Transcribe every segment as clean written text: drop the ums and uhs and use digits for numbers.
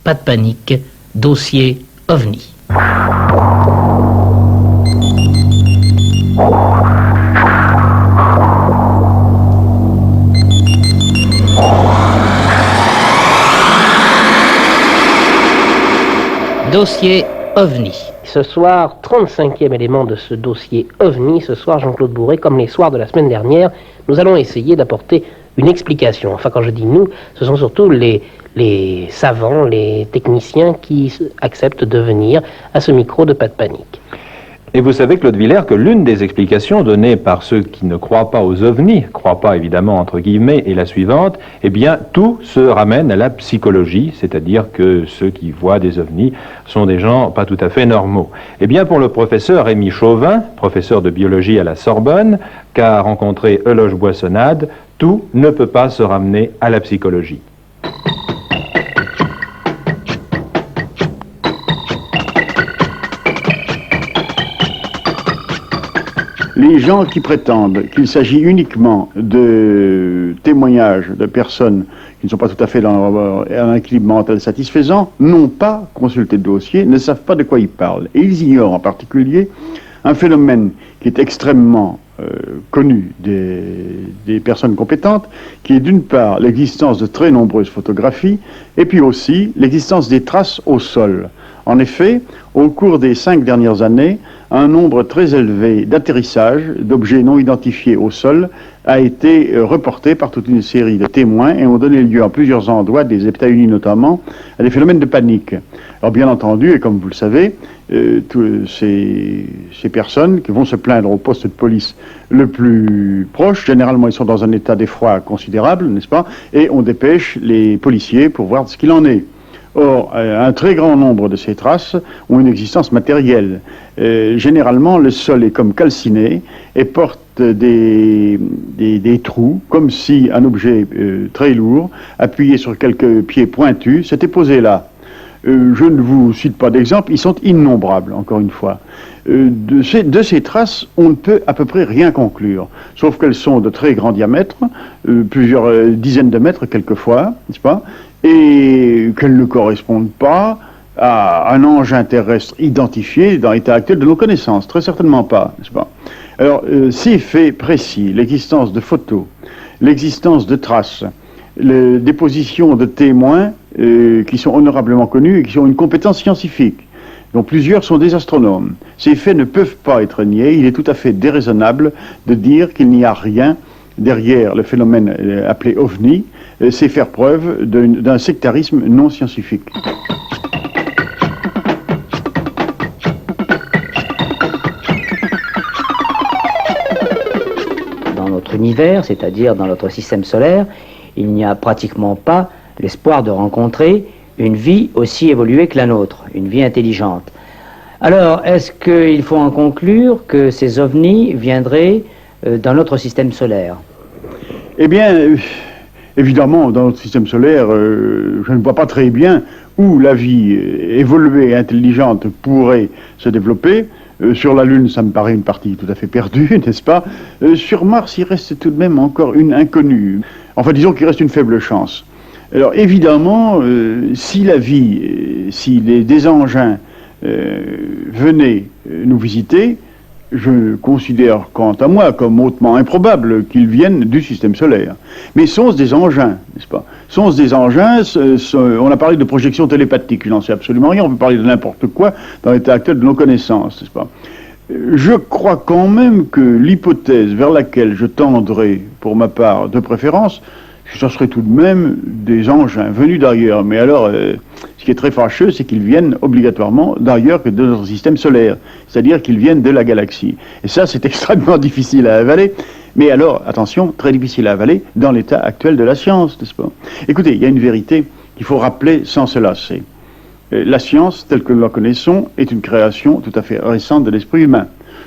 Pas de panique, dossier OVNI. Dossier OVNI. Ce soir, 35e élément de ce dossier OVNI. Ce soir, Jean-Claude Bourré, comme les soirs de la semaine dernière, nous allons essayer d'apporter une explication. Enfin, quand je dis nous, ce sont surtout les savants, les techniciens qui acceptent de venir à ce micro de Pas de panique. Et vous savez, Claude Villers, que l'une des explications données par ceux qui ne croient pas aux ovnis, croient pas évidemment entre guillemets, est la suivante, eh bien tout se ramène à la psychologie, c'est-à-dire que ceux qui voient des ovnis sont des gens pas tout à fait normaux. Eh bien pour le professeur Rémi Chauvin, professeur de biologie à la Sorbonne, qu'a rencontré Eloge Boissonnade, tout ne peut pas se ramener à la psychologie. Les gens qui prétendent qu'il s'agit uniquement de témoignages de personnes qui ne sont pas tout à fait dans un équilibre mental satisfaisant n'ont pas consulté le dossier, ne savent pas de quoi ils parlent. Et ils ignorent en particulier un phénomène qui est extrêmement connu des personnes compétentes, qui est d'une part l'existence de très nombreuses photographies et puis aussi l'existence des traces au sol. En effet, au cours des 5 dernières années, un nombre très élevé d'atterrissages d'objets non identifiés au sol a été reporté par toute une série de témoins et ont donné lieu en plusieurs endroits, des États-Unis notamment, à des phénomènes de panique. Alors bien entendu, et comme vous le savez, ces personnes qui vont se plaindre au poste de police le plus proche, généralement ils sont dans un état d'effroi considérable, n'est-ce pas, et on dépêche les policiers pour voir ce qu'il en est. Or, un très grand nombre de ces traces ont une existence matérielle. Généralement, le sol est comme calciné et porte des trous, comme si un objet très lourd, appuyé sur quelques pieds pointus, s'était posé là. Je ne vous cite pas d'exemple, ils sont innombrables, encore une fois. De ces traces, on ne peut à peu près rien conclure, sauf qu'elles sont de très grand diamètre, plusieurs dizaines de mètres quelquefois, n'est-ce pas, et qu'elles ne correspondent pas à un engin terrestre identifié dans l'état actuel de nos connaissances, très certainement pas, n'est-ce pas. Alors, ces faits précis, l'existence de photos, l'existence de traces, les dépositions de témoins qui sont honorablement connus et qui ont une compétence scientifique, dont plusieurs sont des astronomes. Ces faits ne peuvent pas être niés. Il est tout à fait déraisonnable de dire qu'il n'y a rien derrière le phénomène appelé OVNI. C'est faire preuve d'un sectarisme non scientifique. Dans notre univers, c'est-à-dire dans notre système solaire, il n'y a pratiquement pas l'espoir de rencontrer une vie aussi évoluée que la nôtre, une vie intelligente. Alors, est-ce qu'il faut en conclure que ces ovnis viendraient dans notre système solaire? Eh bien, évidemment, dans notre système solaire, je ne vois pas très bien où la vie évoluée et intelligente pourrait se développer. Sur la Lune, ça me paraît une partie tout à fait perdue, n'est-ce pas? Sur Mars, il reste tout de même encore une inconnue. Enfin, disons qu'il reste une faible chance. Alors, évidemment, si la vie, si des engins venaient nous visiter, je considère, quant à moi, comme hautement improbable qu'ils viennent du système solaire. Mais sont-ce des engins, n'est-ce pas? Sont-ce des engins? On a parlé de projection télépathique, je n'en sais absolument rien, on peut parler de n'importe quoi dans l'état actuel de nos connaissances, n'est-ce pas? Je crois quand même que l'hypothèse vers laquelle je tendrai, pour ma part, de préférence, ce serait tout de même des engins venus d'ailleurs. Mais alors, ce qui est très fâcheux, c'est qu'ils viennent obligatoirement d'ailleurs que de notre système solaire. C'est-à-dire qu'ils viennent de la galaxie. Et ça, c'est extrêmement difficile à avaler. Mais alors, attention, très difficile à avaler dans l'état actuel de la science, n'est-ce pas? Écoutez, il y a une vérité qu'il faut rappeler sans se lasser. La science, telle que nous la connaissons, est une création tout à fait récente de l'esprit humain.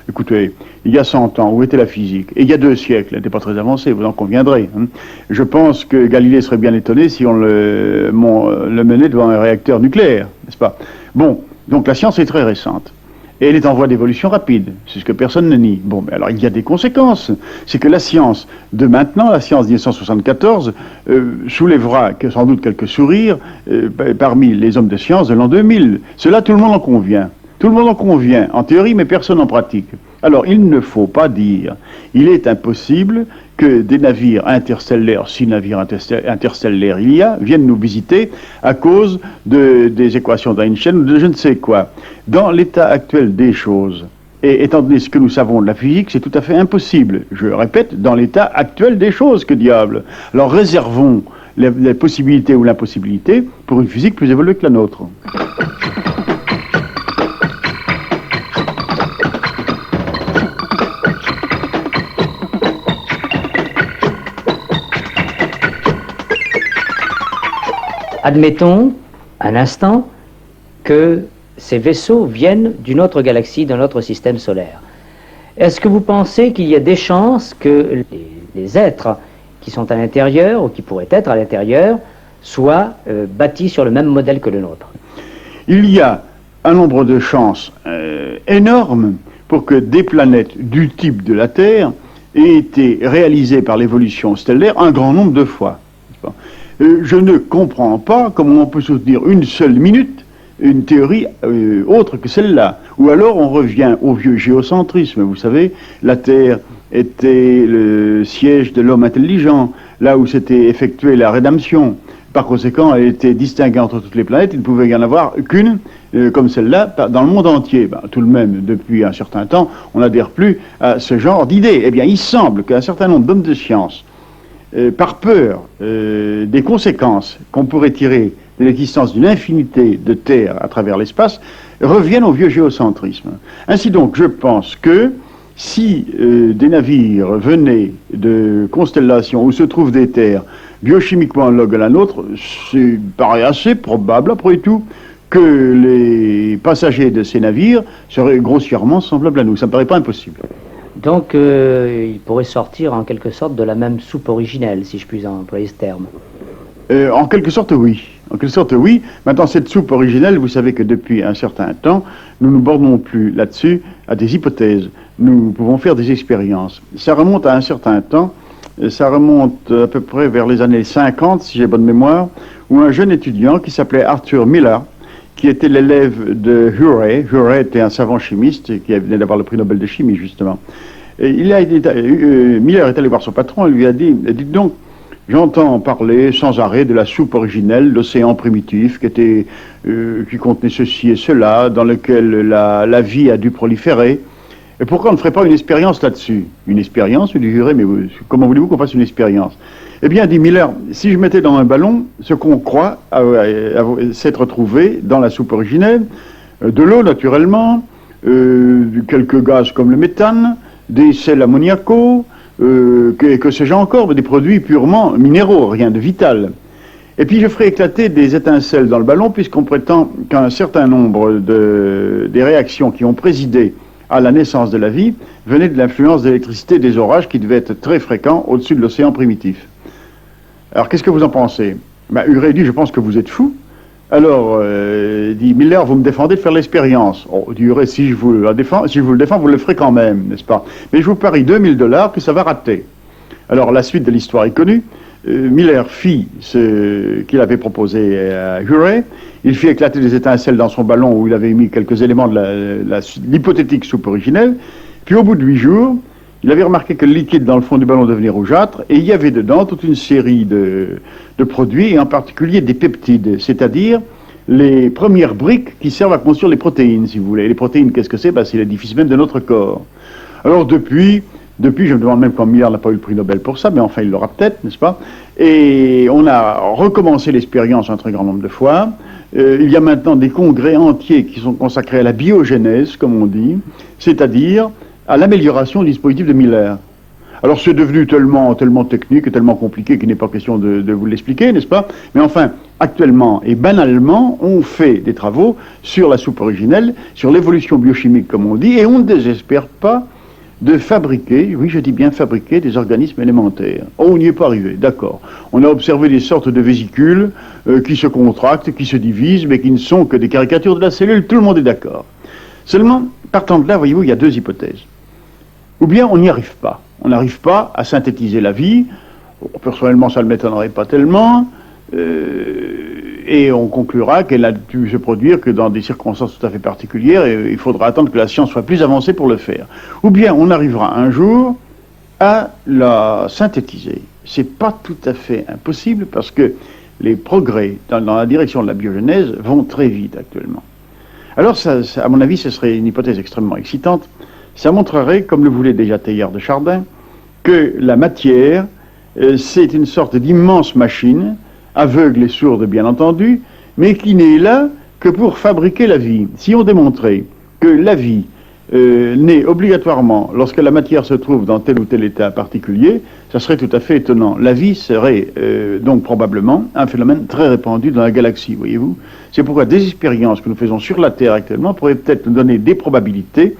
Écoutez, il y a 100 ans, où était la physique? Et il y a 2 siècles, elle n'était pas très avancée, vous en conviendrez. Hein. Je pense que Galilée serait bien étonné si on le menait devant un réacteur nucléaire, n'est-ce pas? Bon, donc la science est très récente. Et elle est en voie d'évolution rapide, c'est ce que personne ne nie. Bon, mais alors il y a des conséquences. C'est que la science de maintenant, la science 1974, soulèvera sans doute quelques sourires parmi les hommes de science de l'an 2000. Cela, tout le monde en convient. Tout le monde en convient, en théorie, mais personne en pratique. Alors, il ne faut pas dire, il est impossible que des navires interstellaires, si navires interstellaires il y a, viennent nous visiter à cause des équations d'Einstein ou de je ne sais quoi. Dans l'état actuel des choses, et étant donné ce que nous savons de la physique, c'est tout à fait impossible. Je répète, dans l'état actuel des choses, que diable. Alors réservons les possibilités ou l'impossibilité pour une physique plus évoluée que la nôtre. Admettons un instant que ces vaisseaux viennent d'une autre galaxie, d'un autre système solaire. Est-ce que vous pensez qu'il y a des chances que les êtres qui sont à l'intérieur, ou qui pourraient être à l'intérieur, soient bâtis sur le même modèle que le nôtre? Il y a un nombre de chances énormes pour que des planètes du type de la Terre aient été réalisées par l'évolution stellaire un grand nombre de fois. Je ne comprends pas comment on peut soutenir une seule minute une théorie autre que celle-là. Ou alors on revient au vieux géocentrisme. Vous savez, la Terre était le siège de l'homme intelligent, là où s'était effectuée la rédemption. Par conséquent, elle était distinguée entre toutes les planètes. Il ne pouvait y en avoir qu'une, comme celle-là, dans le monde entier. Tout de même, depuis un certain temps, on n'adhère plus à ce genre d'idées. Eh bien, il semble qu'un certain nombre d'hommes de science, par peur des conséquences qu'on pourrait tirer de l'existence d'une infinité de terres à travers l'espace, reviennent au vieux géocentrisme. Ainsi donc, je pense que si des navires venaient de constellations où se trouvent des terres biochimiquement analogues à la nôtre, il paraît assez probable, après tout, que les passagers de ces navires seraient grossièrement semblables à nous. Ça ne me paraît pas impossible. Donc, il pourrait sortir en quelque sorte de la même soupe originelle, si je puis employer ce terme. En quelque sorte, oui. En quelque sorte, oui. Maintenant, cette soupe originelle, vous savez que depuis un certain temps, nous ne nous bornons plus là-dessus à des hypothèses. Nous pouvons faire des expériences. Ça remonte à un certain temps. Ça remonte à peu près vers les années 50, si j'ai bonne mémoire, où un jeune étudiant qui s'appelait Arthur Miller, qui était l'élève de Urey. Urey était un savant chimiste qui venait d'avoir le prix Nobel de chimie, justement. Et Miller est allé voir son patron et lui a dit, dites donc, j'entends parler sans arrêt de la soupe originelle, l'océan primitif, qui contenait ceci et cela, dans lequel la vie a dû proliférer. Et pourquoi on ne ferait pas une expérience là-dessus? Une expérience, lui dit Urey, mais comment voulez-vous qu'on fasse une expérience? Eh bien, dit Miller, si je mettais dans un ballon ce qu'on croit s'être trouvé dans la soupe originelle, de l'eau naturellement, quelques gaz comme le méthane, des sels ammoniacaux, que sais-je encore, mais des produits purement minéraux, rien de vital. Et puis je ferai éclater des étincelles dans le ballon, puisqu'on prétend qu'un certain nombre des réactions qui ont présidé à la naissance de la vie venaient de l'influence de l'électricité des orages qui devaient être très fréquents au-dessus de l'océan primitif. Alors qu'est-ce que vous en pensez? Urey dit, je pense que vous êtes fou. Alors, dit Miller, vous me défendez de faire l'expérience. Oh, dit Urey, si je vous le défends, vous le ferez quand même, n'est-ce pas? Mais je vous parie $2000 que ça va rater. Alors, la suite de l'histoire est connue. Miller fit ce qu'il avait proposé à Urey. Il fit éclater des étincelles dans son ballon où il avait mis quelques éléments de l'hypothétique soupe originelle. Puis, au bout de 8 jours, il avait remarqué que le liquide dans le fond du ballon devenait rougeâtre et il y avait dedans toute une série de produits, et en particulier des peptides, c'est-à-dire les premières briques qui servent à construire les protéines, si vous voulez. Les protéines, qu'est-ce que c'est? C'est l'édifice même de notre corps. Alors depuis, je me demande même quand Miller n'a pas eu le prix Nobel pour ça, mais enfin il l'aura peut-être, n'est-ce pas? Et on a recommencé l'expérience un très grand nombre de fois. Il y a maintenant des congrès entiers qui sont consacrés à la biogénèse, comme on dit, c'est-à-dire à l'amélioration du dispositif de Miller. Alors c'est devenu tellement technique et tellement compliqué qu'il n'est pas question de vous l'expliquer, n'est-ce pas? Mais enfin, actuellement et banalement, on fait des travaux sur la soupe originelle, sur l'évolution biochimique, comme on dit, et on ne désespère pas de fabriquer, oui je dis bien fabriquer, des organismes élémentaires. Oh, on n'y est pas arrivé, d'accord. On a observé des sortes de vésicules qui se contractent, qui se divisent, mais qui ne sont que des caricatures de la cellule, tout le monde est d'accord. Seulement, partant de là, voyez-vous, il y a deux hypothèses. Ou bien on n'y arrive pas. On n'arrive pas à synthétiser la vie. Personnellement, ça ne m'étonnerait pas tellement. Et on conclura qu'elle a dû se produire que dans des circonstances tout à fait particulières, et il faudra attendre que la science soit plus avancée pour le faire. Ou bien on arrivera un jour à la synthétiser. C'est pas tout à fait impossible parce que les progrès dans la direction de la biogenèse vont très vite actuellement. Alors, ça, à mon avis, ce serait une hypothèse extrêmement excitante. Ça montrerait, comme le voulait déjà Teilhard de Chardin, que la matière, c'est une sorte d'immense machine, aveugle et sourde bien entendu, mais qui n'est là que pour fabriquer la vie. Si on démontrait que la vie naît obligatoirement lorsque la matière se trouve dans tel ou tel état particulier, ça serait tout à fait étonnant. La vie serait donc probablement un phénomène très répandu dans la galaxie, voyez-vous. C'est pourquoi des expériences que nous faisons sur la Terre actuellement pourraient peut-être nous donner des probabilités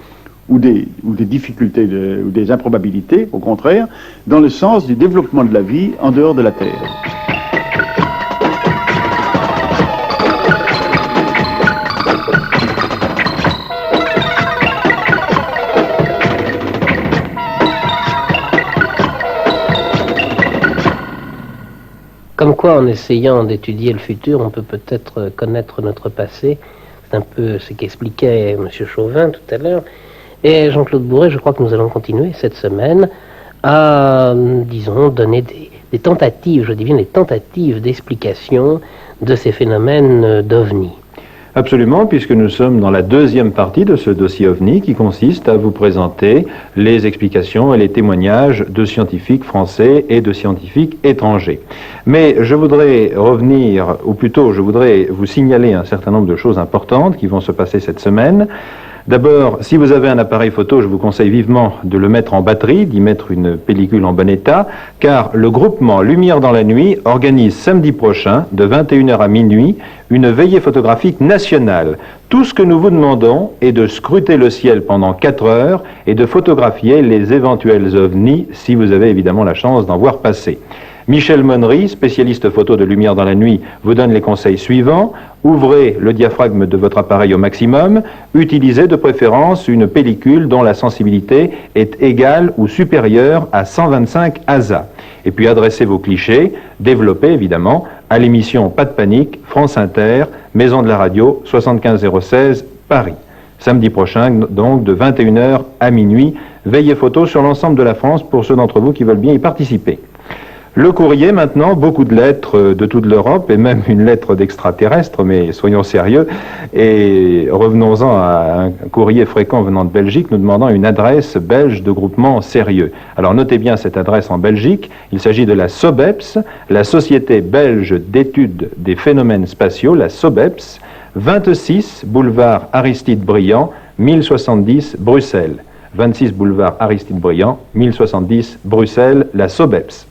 ou des difficultés ou des improbabilités, au contraire, dans le sens du développement de la vie en dehors de la Terre. Comme quoi, en essayant d'étudier le futur, on peut peut-être connaître notre passé. C'est un peu ce qu'expliquait M. Chauvin tout à l'heure. Et Jean-Claude Bourret, je crois que nous allons continuer cette semaine à, disons, donner des tentatives, je dis bien des tentatives d'explication de ces phénomènes d'OVNI. Absolument, puisque nous sommes dans la deuxième partie de ce dossier OVNI qui consiste à vous présenter les explications et les témoignages de scientifiques français et de scientifiques étrangers. Mais je voudrais revenir, ou plutôt je voudrais vous signaler un certain nombre de choses importantes qui vont se passer cette semaine. D'abord, si vous avez un appareil photo, je vous conseille vivement de le mettre en batterie, d'y mettre une pellicule en bon état, car le groupement Lumière dans la nuit organise samedi prochain, de 21h à minuit, une veillée photographique nationale. Tout ce que nous vous demandons est de scruter le ciel pendant 4 heures et de photographier les éventuels ovnis, si vous avez évidemment la chance d'en voir passer. Michel Monnery, spécialiste photo de Lumière dans la nuit, vous donne les conseils suivants. Ouvrez le diaphragme de votre appareil au maximum. Utilisez de préférence une pellicule dont la sensibilité est égale ou supérieure à 125 ASA. Et puis adressez vos clichés, développés évidemment, à l'émission Pas de panique, France Inter, Maison de la Radio, 75016, Paris. Samedi prochain, donc, de 21h à minuit, veillée photo sur l'ensemble de la France pour ceux d'entre vous qui veulent bien y participer. Le courrier maintenant, beaucoup de lettres de toute l'Europe et même une lettre d'extraterrestre, mais soyons sérieux et revenons-en à un courrier fréquent venant de Belgique nous demandant une adresse belge de groupement sérieux. Alors notez bien cette adresse en Belgique, il s'agit de la SOBEPS, la Société belge d'études des phénomènes spatiaux, la SOBEPS, 26 boulevard Aristide Briand, 1070 Bruxelles. 26 boulevard Aristide Briand, 1070 Bruxelles, la SOBEPS.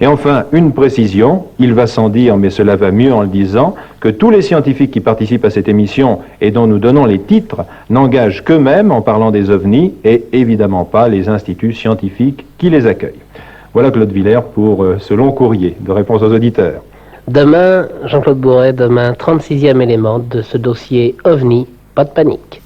Et enfin, une précision, il va sans dire, mais cela va mieux en le disant, que tous les scientifiques qui participent à cette émission et dont nous donnons les titres n'engagent qu'eux-mêmes en parlant des ovnis et évidemment pas les instituts scientifiques qui les accueillent. Voilà Claude Villers pour ce long courrier de réponse aux auditeurs. Demain, Jean-Claude Bourret, demain, 36e élément de ce dossier OVNI, pas de panique.